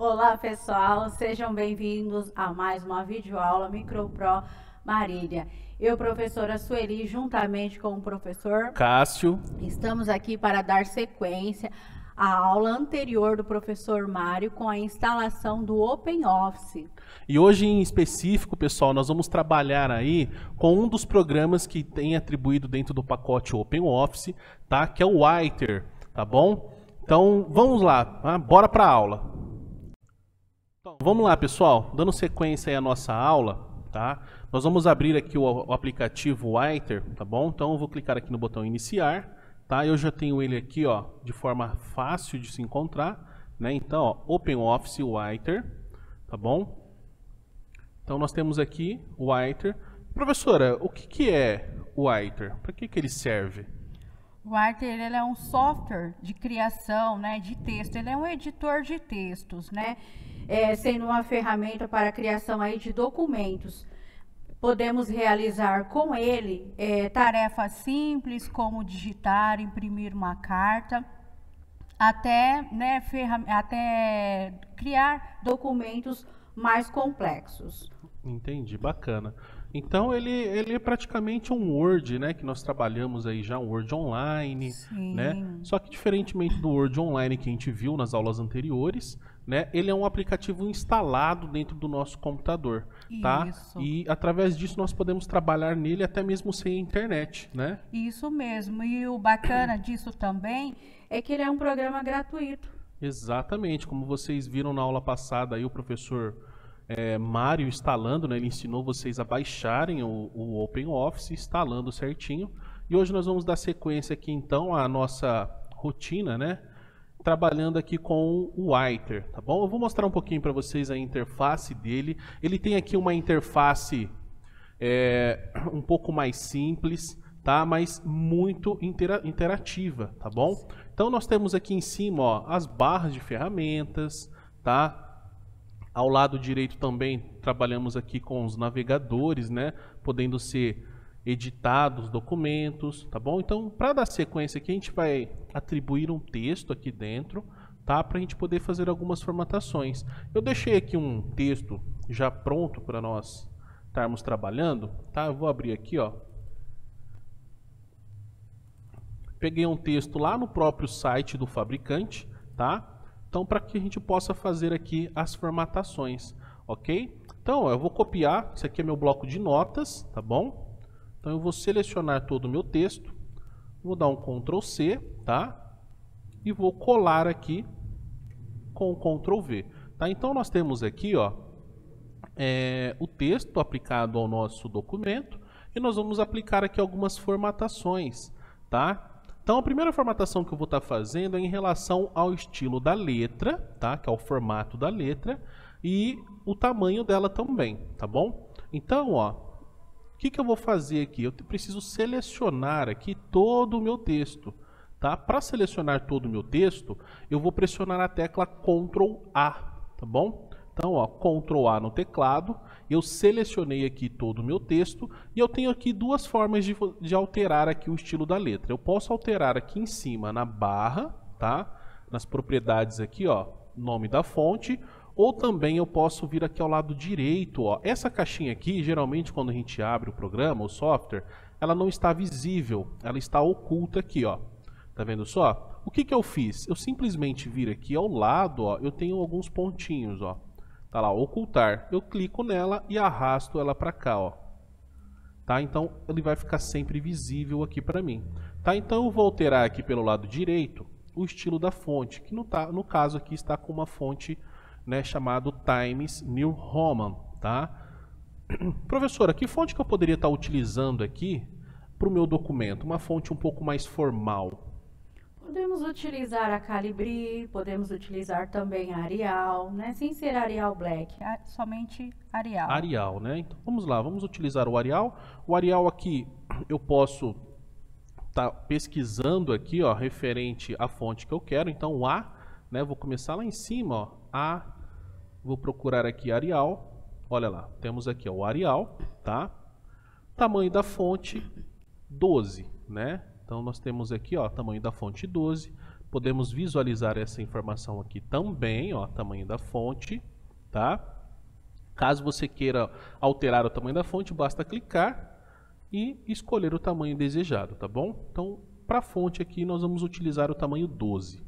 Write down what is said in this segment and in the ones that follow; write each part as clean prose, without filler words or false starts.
Olá pessoal, sejam bem-vindos a mais uma videoaula MicroPro Marília. Eu, professora Sueli, juntamente com o professor Cássio, estamos aqui para dar sequência à aula anterior do professor Mário com a instalação do OpenOffice. e hoje em específico, pessoal, nós vamos trabalhar aí com um dos programas que tem atribuído dentro do pacote OpenOffice, tá? Que é o Writer, tá bom? Então, vamos lá, tá? Bora para a aula. Então, vamos lá, pessoal, dando sequência aí à nossa aula, tá? Nós vamos abrir aqui o aplicativo Writer, tá bom? Então, eu vou clicar aqui no botão iniciar, tá? Eu já tenho ele aqui, ó, de forma fácil de se encontrar, né? Então, ó, OpenOffice Writer, tá bom? Então, nós temos aqui o Writer. Professora, o que é o Writer? Para que ele serve? O Writer, ele é um software de criação, né, de texto. Ele é um editor de textos, né? Sendo uma ferramenta para a criação aí de documentos. Podemos realizar com ele Tarefas simples, como digitar, imprimir uma carta, até, né, até criar documentos mais complexos. Entendi, bacana. Então ele é praticamente um Word, né? Que nós trabalhamos aí já, um Word Online, Sim. né? Só que diferentemente do Word Online que a gente viu nas aulas anteriores, né? Ele é um aplicativo instalado dentro do nosso computador, tá? Isso. E através disso nós podemos trabalhar nele até mesmo sem internet, né? Isso mesmo. E o bacana disso também É que ele é um programa gratuito. Exatamente, como vocês viram na aula passada aí o professor Mário instalando, né? Ele ensinou vocês a baixarem o OpenOffice, instalando certinho. E hoje nós vamos dar sequência aqui então à nossa rotina, né? Trabalhando aqui com o Writer, tá bom? Eu vou mostrar um pouquinho para vocês a interface dele. Ele tem aqui uma interface um pouco mais simples, tá? Mas muito interativa, tá bom? Então nós temos aqui em cima, ó, as barras de ferramentas, tá? Ao lado direito também trabalhamos aqui com os navegadores, né? Podendo ser editados documentos, tá bom? Então, para dar sequência aqui, a gente vai atribuir um texto aqui dentro, tá? Para a gente poder fazer algumas formatações. Eu deixei aqui um texto já pronto para nós estarmos trabalhando, tá? Eu vou abrir aqui, ó. Peguei um texto lá no próprio site do fabricante, tá? Então, para que a gente possa fazer aqui as formatações, ok? Então, eu vou copiar, isso aqui é meu bloco de notas, tá bom? Então, eu vou selecionar todo o meu texto, vou dar um Ctrl C, tá? E vou colar aqui com o Ctrl V, tá? Então, nós temos aqui, ó, o texto aplicado ao nosso documento e nós vamos aplicar aqui algumas formatações, tá? Então, a primeira formatação que eu vou estar fazendo é em relação ao estilo da letra, tá? Que é o formato da letra e o tamanho dela também, tá bom? Então, ó, o que eu vou fazer aqui? Eu preciso selecionar aqui todo o meu texto, tá? Para selecionar todo o meu texto, eu vou pressionar a tecla Ctrl A, tá bom? Então, ó, Ctrl A no teclado, eu selecionei aqui todo o meu texto e eu tenho aqui duas formas de alterar aqui o estilo da letra. Eu posso alterar aqui em cima na barra, tá? Nas propriedades aqui, ó, nome da fonte, ou também eu posso vir aqui ao lado direito, ó. Essa caixinha aqui, geralmente quando a gente abre o programa, o software, ela não está visível, ela está oculta aqui, ó. Tá vendo só? O que eu fiz? Eu simplesmente vir aqui ao lado, ó, eu tenho alguns pontinhos, ó. Tá lá, ocultar. Eu clico nela e arrasto ela para cá, ó. Tá? Então, ele vai ficar sempre visível aqui para mim. Tá? Então, eu vou alterar aqui pelo lado direito o estilo da fonte, que no caso aqui está com uma fonte, né, chamado Times New Roman, tá? Professora, que fonte que eu poderia estar utilizando aqui para o meu documento? Uma fonte um pouco mais formal. Podemos utilizar a Calibri, podemos utilizar também a Arial, né? Sem ser Arial Black. somente Arial. Arial, né? Então vamos lá, vamos utilizar o Arial. O Arial aqui eu posso estar pesquisando aqui, ó, referente à fonte que eu quero. Então o A, né? Vou começar lá em cima, ó, A. Vou procurar aqui Arial. Olha lá, temos aqui, ó, o Arial, tá? Tamanho da fonte 12, né? Então nós temos aqui, ó, tamanho da fonte 12. podemos visualizar essa informação aqui também, ó, tamanho da fonte, tá? Caso você queira alterar o tamanho da fonte, basta clicar e escolher o tamanho desejado, tá bom? Então, para a fonte aqui, nós vamos utilizar o tamanho 12.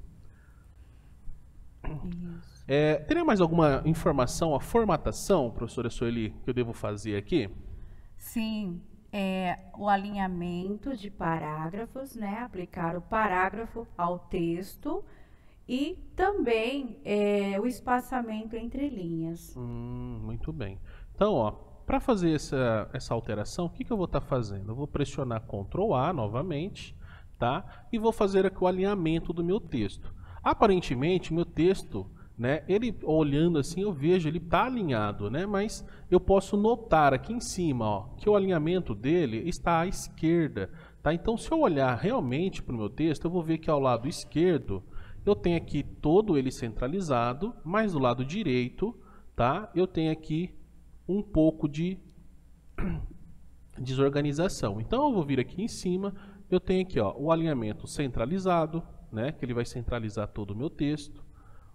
Teria mais alguma informação, a formatação, professora Sueli, que eu devo fazer aqui? Sim, o alinhamento De parágrafos, né? Aplicar o parágrafo ao texto e também o espaçamento entre linhas. Muito bem. Então, ó, para fazer essa alteração, o que eu vou estar fazendo? Eu vou pressionar Ctrl A novamente, tá? E vou fazer aqui o alinhamento do meu texto. Aparentemente, meu texto, né, ele olhando assim, eu vejo, ele está alinhado, né? Mas eu posso notar aqui em cima, ó, que o alinhamento dele está à esquerda, tá? Então, se eu olhar realmente para o meu texto, eu vou ver que ao lado esquerdo eu tenho aqui todo ele centralizado, mas do lado direito, tá? Eu tenho aqui um pouco de desorganização. Então eu vou vir aqui em cima, eu tenho aqui, ó, o alinhamento centralizado, né, que ele vai centralizar todo o meu texto.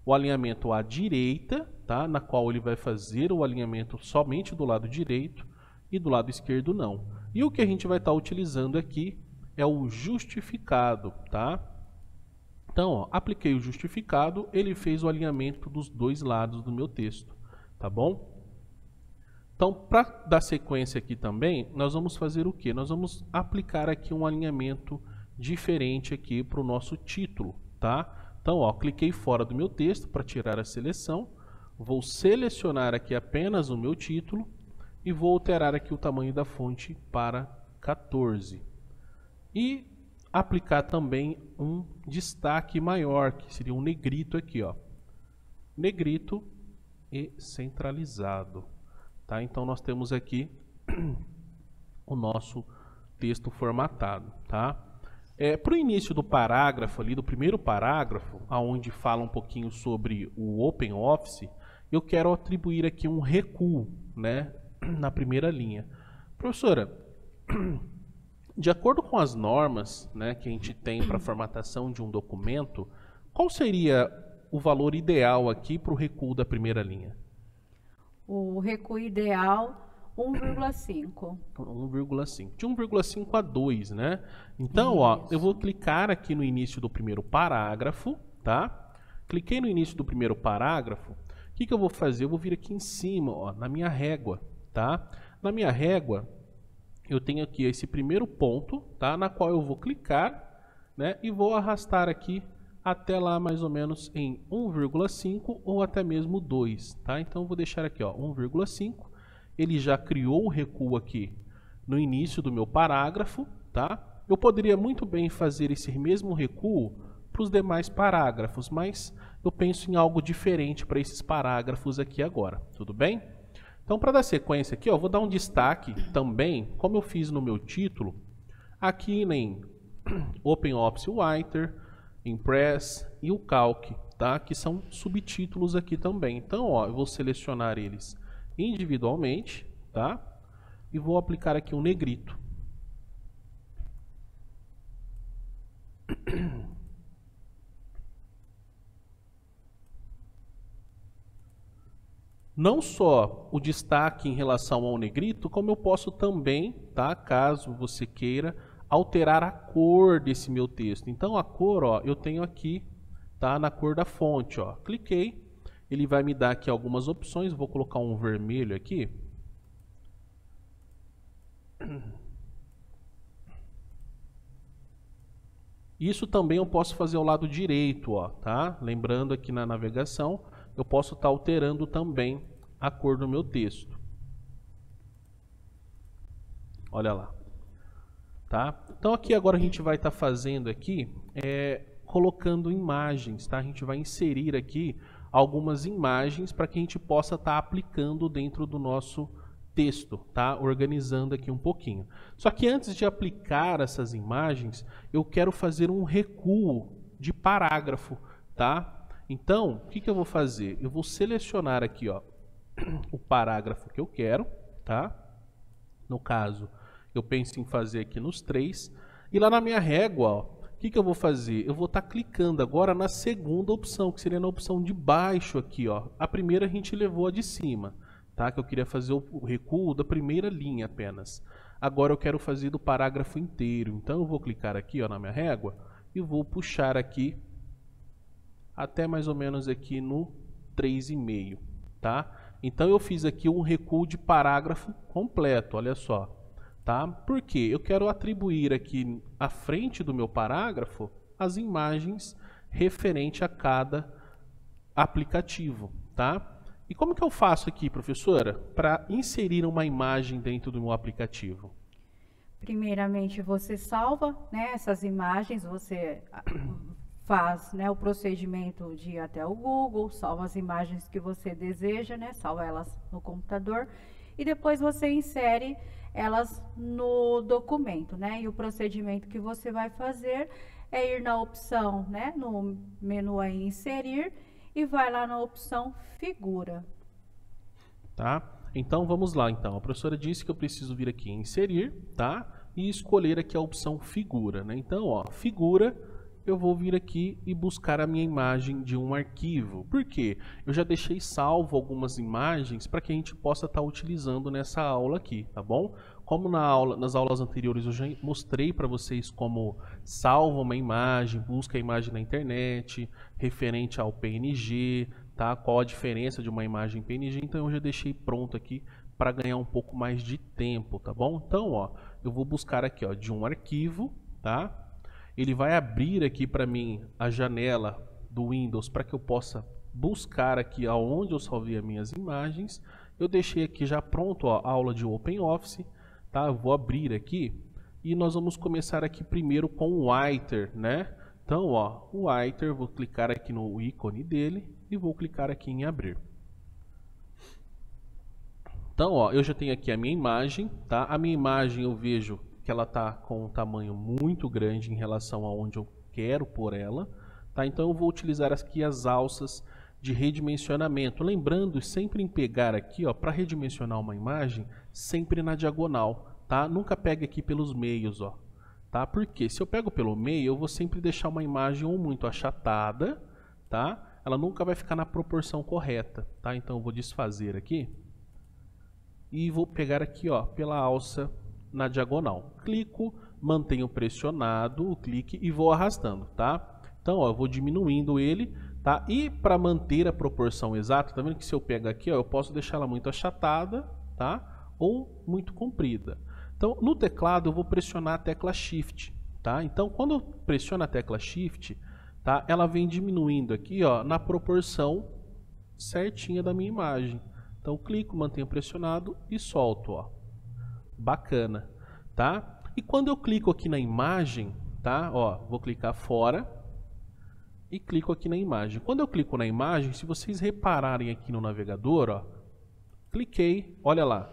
O alinhamento à direita, tá, na qual ele vai fazer o alinhamento somente do lado direito e do lado esquerdo não. E o que a gente vai estar utilizando aqui é o justificado, tá? Então, ó, apliquei o justificado, ele fez o alinhamento dos dois lados do meu texto, tá bom? Então, para dar sequência aqui também, nós vamos fazer o quê? Nós vamos aplicar aqui um alinhamento diferente aqui para o nosso título, tá? Então, ó, cliquei fora do meu texto para tirar a seleção, vou selecionar aqui apenas o meu título e vou alterar aqui o tamanho da fonte para 14. E aplicar também um destaque maior, que seria um negrito aqui, ó. Negrito e centralizado. Tá? Então nós temos aqui o nosso texto formatado. Tá? Para o início do parágrafo, ali, do primeiro parágrafo, onde fala um pouquinho sobre o OpenOffice, eu quero atribuir aqui um recuo, né, na primeira linha. Professora, de acordo com as normas, né, que a gente tem para a formatação de um documento, qual seria o valor ideal aqui para o recuo da primeira linha? O recuo ideal, 1,5. 1,5. De 1,5 a 2, né? Então, ó, eu vou clicar aqui no início do primeiro parágrafo, tá? Cliquei no início do primeiro parágrafo. O que eu vou fazer? Eu vou vir aqui em cima, ó, na minha régua, tá? Na minha régua, eu tenho aqui esse primeiro ponto, tá? Na qual eu vou clicar, né? E vou arrastar aqui até lá mais ou menos em 1,5 ou até mesmo 2, tá? Então eu vou deixar aqui, ó, 1,5. Ele já criou o recuo aqui no início do meu parágrafo, tá? Eu poderia muito bem fazer esse mesmo recuo para os demais parágrafos, mas eu penso em algo diferente para esses parágrafos aqui agora, tudo bem? Então, para dar sequência aqui, ó, vou dar um destaque também, como eu fiz no meu título, aqui em OpenOffice Writer, Impress e o Calc, tá? Que são subtítulos aqui também. Então, ó, eu vou selecionar eles individualmente, tá? E vou aplicar aqui um negrito. Não só o destaque em relação ao negrito, como eu posso também, tá, caso você queira, alterar a cor desse meu texto. Então a cor, ó, eu tenho aqui, tá, na cor da fonte, ó. Cliquei, ele vai me dar aqui algumas opções, vou colocar um vermelho aqui. Isso também eu posso fazer ao lado direito, ó, tá? Lembrando aqui na navegação, eu posso estar alterando também a cor do meu texto. Olha lá. Tá? Então aqui agora a gente vai estar fazendo aqui, colocando imagens, tá? A gente vai inserir aqui algumas imagens para que a gente possa estar aplicando dentro do nosso texto, tá? Organizando aqui um pouquinho. Só que antes de aplicar essas imagens, eu quero fazer um recuo de parágrafo, tá? Então, o que eu vou fazer? Eu vou selecionar aqui, ó, o parágrafo que eu quero, tá? No caso, eu penso em fazer aqui nos 3. E lá na minha régua, ó, que eu vou fazer? Eu vou estar clicando agora na segunda opção, que seria na opção de baixo aqui, ó. A primeira a gente levou a de cima, tá? Que eu queria fazer o recuo da primeira linha apenas. Agora eu quero fazer do parágrafo inteiro. Então eu vou clicar aqui, ó, na minha régua e vou puxar aqui até mais ou menos aqui no 3,5, tá? Então eu fiz aqui um recuo de parágrafo completo, olha só. Tá? Por quê? Eu quero atribuir aqui à frente do meu parágrafo as imagens referente a cada aplicativo, tá? E como que eu faço aqui, professora, para inserir uma imagem dentro do meu aplicativo? Primeiramente, você salva, né, essas imagens, você faz, né, o procedimento de ir até o Google, salva as imagens que você deseja, né, salva elas no computador e depois você insere elas no documento, né? E o procedimento que você vai fazer é ir na opção, né, no menu aí inserir e vai lá na opção figura. Tá? Então vamos lá então. A professora disse que eu preciso vir aqui em inserir, tá? E escolher aqui a opção figura, né? Então, ó, figura, eu vou vir aqui e buscar a minha imagem de um arquivo. Por quê? Eu já deixei salvo algumas imagens para que a gente possa estar utilizando nessa aula aqui, tá bom? Como nas aulas anteriores eu já mostrei para vocês como salva uma imagem, busca a imagem na internet, referente ao PNG, tá? Qual a diferença de uma imagem PNG, então eu já deixei pronto aqui para ganhar um pouco mais de tempo, tá bom? Então, ó, eu vou buscar aqui, ó, de um arquivo, tá? Ele vai abrir aqui para mim a janela do Windows para que eu possa buscar aqui aonde eu salvei as minhas imagens. Eu deixei aqui já pronto, ó, a aula de OpenOffice, tá? Eu vou abrir aqui e nós vamos começar aqui primeiro com o Writer, né? Então, ó, o Writer, vou clicar aqui no ícone dele e vou clicar aqui em abrir. Então, ó, eu já tenho aqui a minha imagem, tá? A minha imagem eu vejo que ela está com um tamanho muito grande em relação a onde eu quero pôr ela, tá? Então eu vou utilizar aqui as alças de redimensionamento, lembrando sempre em pegar aqui, ó, para redimensionar uma imagem, sempre na diagonal, tá? Nunca pegue aqui pelos meios, ó, tá? Porque se eu pego pelo meio, eu vou sempre deixar uma imagem ou muito achatada, tá? Ela nunca vai ficar na proporção correta, tá? Então eu vou desfazer aqui e vou pegar aqui, ó, pela alça na diagonal. Clico, mantenho pressionado o clique e vou arrastando, tá? Então, ó, eu vou diminuindo ele, tá? E para manter a proporção exata, tá vendo que se eu pego aqui, ó, eu posso deixar ela muito achatada, tá? Ou muito comprida. Então, no teclado eu vou pressionar a tecla Shift, tá? Então, quando eu pressiono a tecla Shift, tá? Ela vem diminuindo aqui, ó, na proporção certinha da minha imagem. Então, clico, mantenho pressionado e solto, ó. Bacana, tá? E quando eu clico aqui na imagem, tá? Ó, vou clicar fora e clico aqui na imagem. Quando eu clico na imagem, se vocês repararem aqui no navegador, ó, cliquei, olha lá,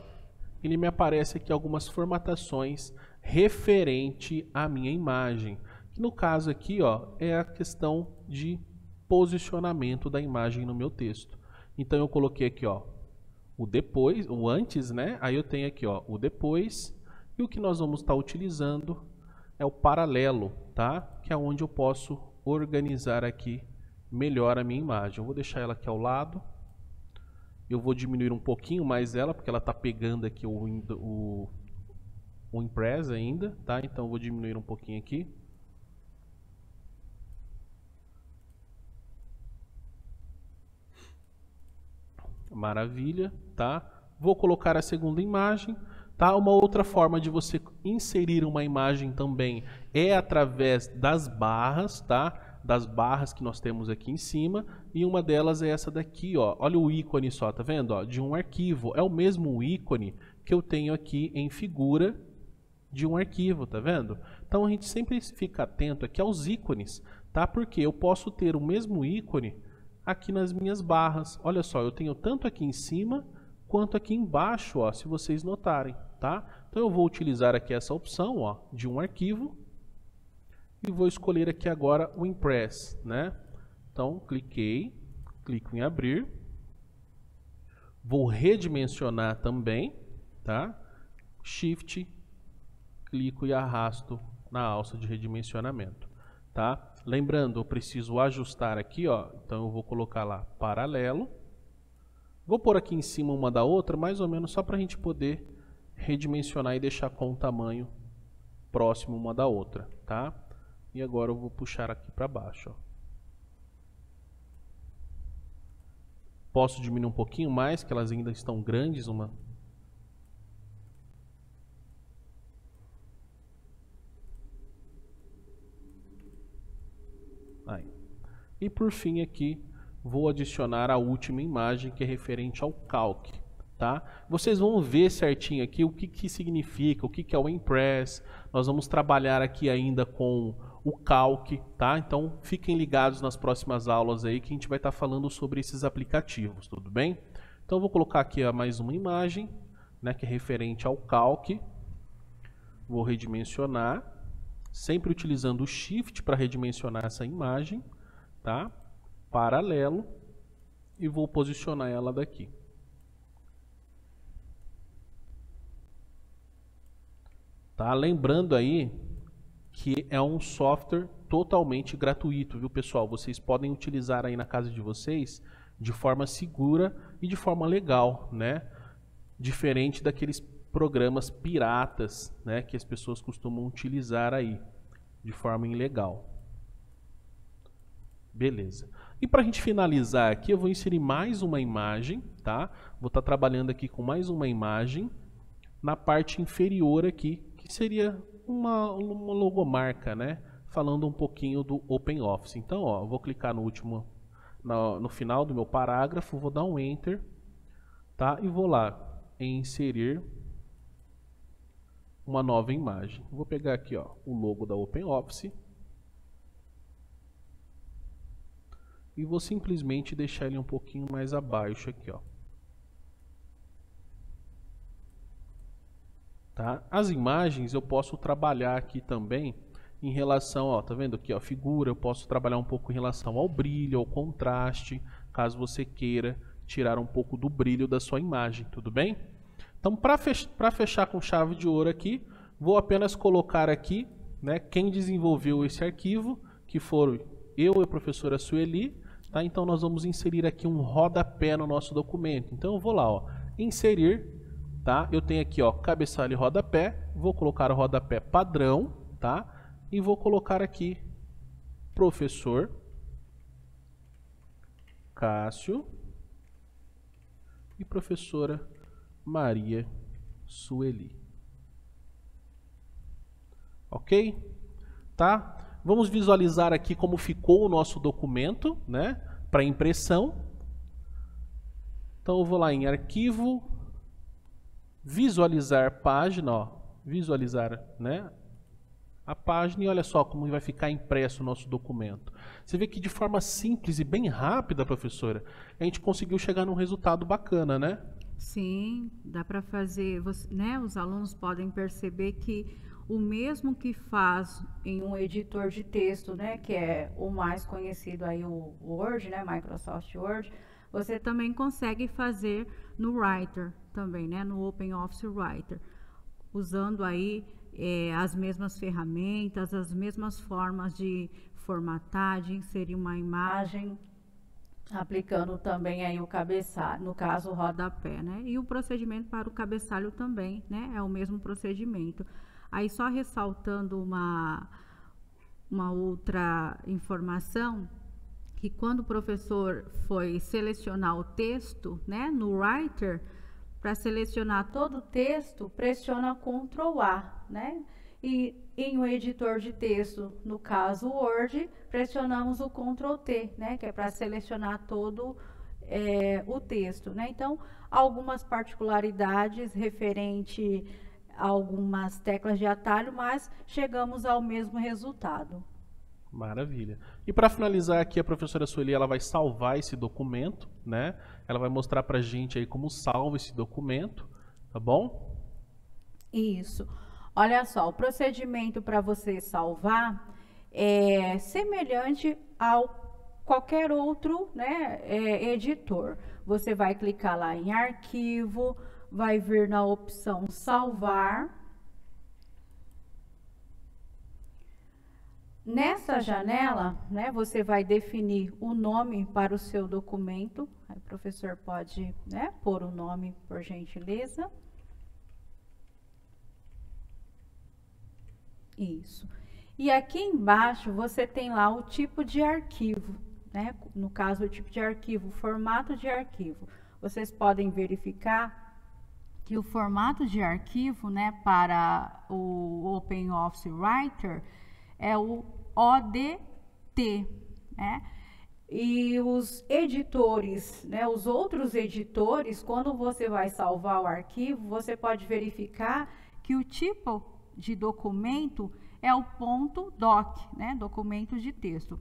ele me aparece aqui algumas formatações referente à minha imagem. Que no caso aqui, ó, é a questão de posicionamento da imagem no meu texto. Então eu coloquei aqui, ó, o depois, o antes, né? Aí eu tenho aqui, ó, o depois, e o que nós vamos estar utilizando é o paralelo, tá? Que é onde eu posso organizar aqui melhor a minha imagem. Eu vou deixar ela aqui ao lado. Eu vou diminuir um pouquinho mais ela, porque ela está pegando aqui o Impress ainda, tá? Então eu vou diminuir um pouquinho aqui. Maravilha, tá? Vou colocar a segunda imagem, tá? Uma outra forma de você inserir uma imagem também é através das barras, tá? Das barras que nós temos aqui em cima, e uma delas é essa daqui, ó. Olha o ícone só, tá vendo? Ó, de um arquivo. É o mesmo ícone que eu tenho aqui em figura de um arquivo, tá vendo? Então a gente sempre fica atento aqui aos ícones, tá? Porque eu posso ter o mesmo ícone aqui nas minhas barras. Olha só, eu tenho tanto aqui em cima quanto aqui embaixo, ó, se vocês notarem, tá? Então eu vou utilizar aqui essa opção, ó, de um arquivo e vou escolher aqui agora o Impress, né? Então cliquei, clico em abrir, vou redimensionar também, tá? Shift, clico e arrasto na alça de redimensionamento. tá? Lembrando, eu preciso ajustar aqui, ó, então eu vou colocar lá paralelo. Vou pôr aqui em cima uma da outra, mais ou menos só para a gente poder redimensionar e deixar com o tamanho próximo uma da outra, tá? E agora eu vou puxar aqui para baixo, ó. Posso diminuir um pouquinho mais, que elas ainda estão grandes, uma... Aí. E por fim aqui, vou adicionar a última imagem, que é referente ao calc, tá? Vocês vão ver certinho aqui o que significa, o que é o Impress. Nós vamos trabalhar aqui ainda com o calc, tá? Então fiquem ligados nas próximas aulas aí que a gente vai estar falando sobre esses aplicativos, tudo bem? Então eu vou colocar aqui mais uma imagem, né, que é referente ao calc. Vou redimensionar, sempre utilizando o Shift para redimensionar essa imagem, tá? Paralelo, e vou posicionar ela daqui. Tá? Lembrando aí que é um software totalmente gratuito, viu, pessoal? Vocês podem utilizar aí na casa de vocês de forma segura e de forma legal, né? Diferente daqueles programas piratas, né, que as pessoas costumam utilizar aí de forma ilegal. Beleza. E para a gente finalizar aqui, eu vou inserir mais uma imagem, tá? Vou estar trabalhando aqui com mais uma imagem na parte inferior aqui, que seria uma logomarca, né? Falando um pouquinho do OpenOffice. Então, ó, eu vou clicar no final do meu parágrafo, vou dar um Enter, tá? E vou lá em inserir uma nova imagem. Vou pegar aqui, ó, o logo da OpenOffice. E vou simplesmente deixar ele um pouquinho mais abaixo aqui, ó. Tá? As imagens eu posso trabalhar aqui também em relação, ó, tá vendo aqui, ó, figura, eu posso trabalhar um pouco em relação ao brilho, ao contraste, caso você queira tirar um pouco do brilho da sua imagem, tudo bem? Então, para fechar com chave de ouro aqui, vou apenas colocar aqui, né, quem desenvolveu esse arquivo, que foram eu e a professora Sueli. Tá? Então nós vamos inserir aqui um rodapé no nosso documento. Então eu vou lá, ó, inserir, tá? Eu tenho aqui, ó, cabeçalho e rodapé. Vou colocar o rodapé padrão, tá? E vou colocar aqui professor Cássio e professora Maria Sueli. Ok? Tá? Vamos visualizar aqui como ficou o nosso documento, né, para impressão. Então eu vou lá em arquivo, visualizar página, ó, visualizar, né, a página, e olha só como vai ficar impresso o nosso documento. Você vê que de forma simples e bem rápida, professora, a gente conseguiu chegar num resultado bacana, né? Sim, dá para fazer, né, os alunos podem perceber que o mesmo que faz em um editor de texto, né, que é o mais conhecido aí, o Word, né, Microsoft Word, você também consegue fazer no Writer também, né, no OpenOffice Writer, usando aí as mesmas ferramentas, as mesmas formas de formatar, de inserir uma imagem, aplicando também aí o cabeçalho, no caso o rodapé, né, e o procedimento para o cabeçalho também, né, é o mesmo procedimento. Aí só ressaltando uma outra informação, que quando o professor foi selecionar o texto, né, no Writer, para selecionar todo o texto, pressiona Ctrl A, né? E em um editor de texto, no caso Word, pressionamos o Ctrl T, né, que é para selecionar todo o texto, né? Então, algumas particularidades referente algumas teclas de atalho, mas chegamos ao mesmo resultado. Maravilha. E para finalizar aqui, a professora Sueli, ela vai salvar esse documento, né? Ela vai mostrar para a gente aí como salva esse documento, tá bom? Isso. Olha só, o procedimento para você salvar é semelhante ao qualquer outro, né, editor. Você vai clicar lá em arquivo, vai vir na opção salvar. Nessa janela, né, você vai definir o nome para o seu documento. Aí o professor pode, né, pôr o nome, por gentileza. Isso. E aqui embaixo você tem lá o tipo de arquivo, né? No caso, o tipo de arquivo, o formato de arquivo. Vocês podem verificar que o formato de arquivo, né, para o OpenOffice Writer é o ODT, né? E os editores, né, os outros editores, quando você vai salvar o arquivo, você pode verificar que o tipo de documento é o .doc, né, documento de texto.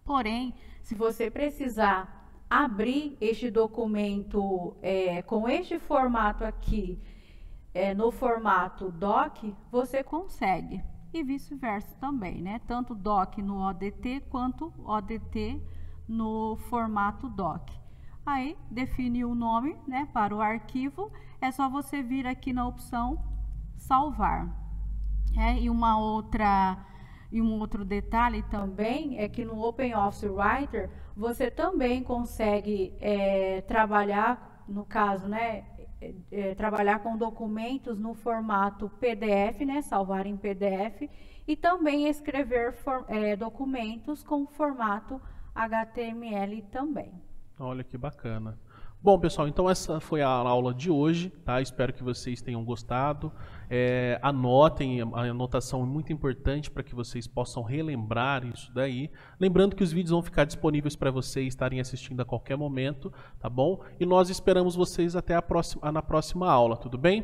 Porém, se você precisar abrir este documento com este formato aqui, no formato DOC, você consegue. E vice-versa também, né? Tanto DOC no ODT quanto ODT no formato DOC. Aí, define o nome, né, para o arquivo, é só você vir aqui na opção salvar. E um outro detalhe também é que no OpenOffice Writer você também consegue trabalhar, no caso, né, trabalhar com documentos no formato PDF, né, salvar em PDF, e também escrever documentos com formato HTML também. Olha que bacana. Bom, pessoal, então essa foi a aula de hoje, tá? Espero que vocês tenham gostado. Anotem, a anotação é muito importante para que vocês possam relembrar isso daí. Lembrando que os vídeos vão ficar disponíveis para vocês estarem assistindo a qualquer momento, tá bom? E nós esperamos vocês até na próxima aula, tudo bem?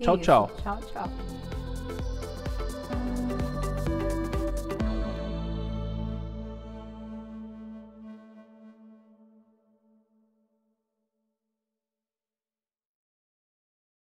Tchau, Isso. tchau. Tchau, tchau.